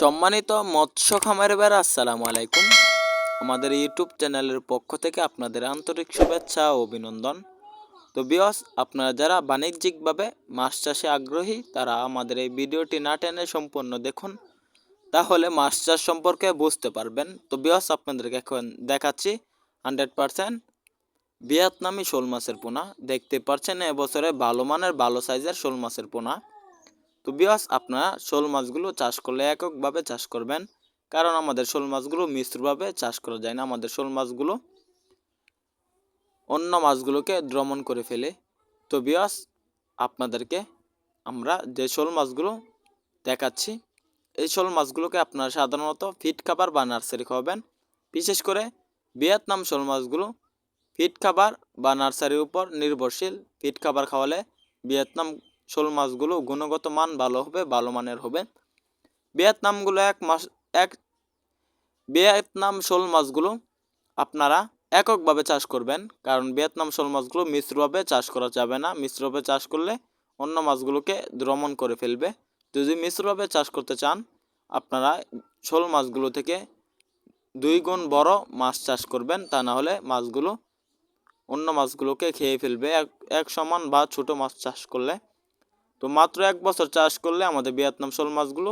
সম্মানিত মৎস্য খামারি ভাইরা আসসালামু আলাইকুম। আমাদের ইউটিউব চ্যানেলের পক্ষ থেকে আপনাদের আন্তরিক শুভেচ্ছা ও অভিনন্দন। তো ভিউয়ার্স, আপনারা যারা বাণিজ্যিকভাবে মাছ চাষে আগ্রহী তারা আমাদের এই ভিডিওটি না টেনে সম্পূর্ণ দেখুন, তাহলে মাছ চাষ সম্পর্কে বুঝতে পারবেন। তো ভিউয়ার্স, আপনাদেরকে এখন দেখাচ্ছি 100% ভিয়েতনামি শোল মাছের পোনা। দেখতে পাচ্ছেন এবছরে ভালো মানের ভালো সাইজের শোল মাছের পোনা। তো ভিউয়ার্স, আপনারা শোল মাছগুলো চাষ করলে এককভাবে চাষ করবেন, কারণ আমাদের শোল মাছগুলো মিশ্রভাবে চাষ করা যায় না। আমাদের শোল মাছগুলো অন্য মাছগুলোকে দ্রমণ করে ফেলে। তো ভিউয়ার্স, আপনাদেরকে আমরা যে শোল মাছগুলো দেখাচ্ছি, এই শোল মাছগুলোকে আপনারা সাধারণত ফিড খাবার বা নার্সারি খাওয়াবেন। বিশেষ করে ভিয়েতনাম শোল মাছগুলো ফিড খাবার বা নার্সারির উপর নির্ভরশীল। ফিড খাবার খাওয়ালে ভিয়েতনাম শোল মাছগুলো গুণগত মান ভালো হবে, ভালো মানের হবে। ভিয়েতনাম শোল মাছগুলো আপনারা এককভাবে চাষ করবেন, কারণ ভিয়েতনাম শোল মাছগুলো মিশ্রভাবে চাষ করা যাবে না। মিশ্রভাবে চাষ করলে অন্য মাছগুলোকে দ্রমণ করে ফেলবে। যদি মিশ্রভাবে চাষ করতে চান, আপনারা শোল মাছগুলো থেকে 2 গুণ বড় মাছ চাষ করবেন, তা না হলে মাছগুলো অন্য মাছগুলোকে খেয়ে ফেলবে এক সমান। বা ছোট মাছ চাষ করলে, তো মাত্র 1 বছর চাষ করলে আমাদের ভিয়েতনাম শোল মাছগুলো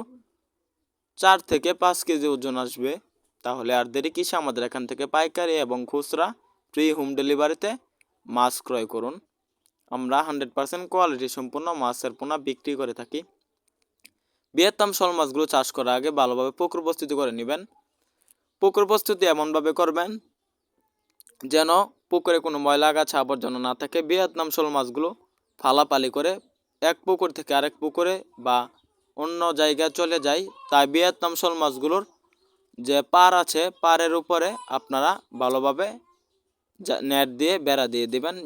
4 থেকে 5 কেজি ওজন আসবে। তাহলে আর দেরি কিসে, আমাদের এখান থেকে পাইকারি এবং খুচরা ফ্রি হোম ডেলিভারিতে মাছ ক্রয় করুন। আমরা 100% কোয়ালিটি সম্পূর্ণ মাছের পোনা বিক্রি করে থাকি। ভিয়েতনাম শোল মাছগুলো চাষ করার আগে ভালোভাবে পুকুর প্রস্তুতি করে নেবেন। পুকুর প্রস্তুতি এমনভাবে করবেন যেন পুকুরে কোনো ময়লা আগাছা আবর্জনা না থাকে। ভিয়েতনাম শোল মাছগুলো ফালাফালি করে এক পুকুর থেকে আরেক পুকুরে বা অন্য জায়গায় চলে যায়। তাই ভিয়েতনাম শোল মাছগুলোর যে পাড় আছে, পাড়ের উপরে আপনারা ভালোভাবে নেট দিয়ে বেড়া দিয়ে দিবেন।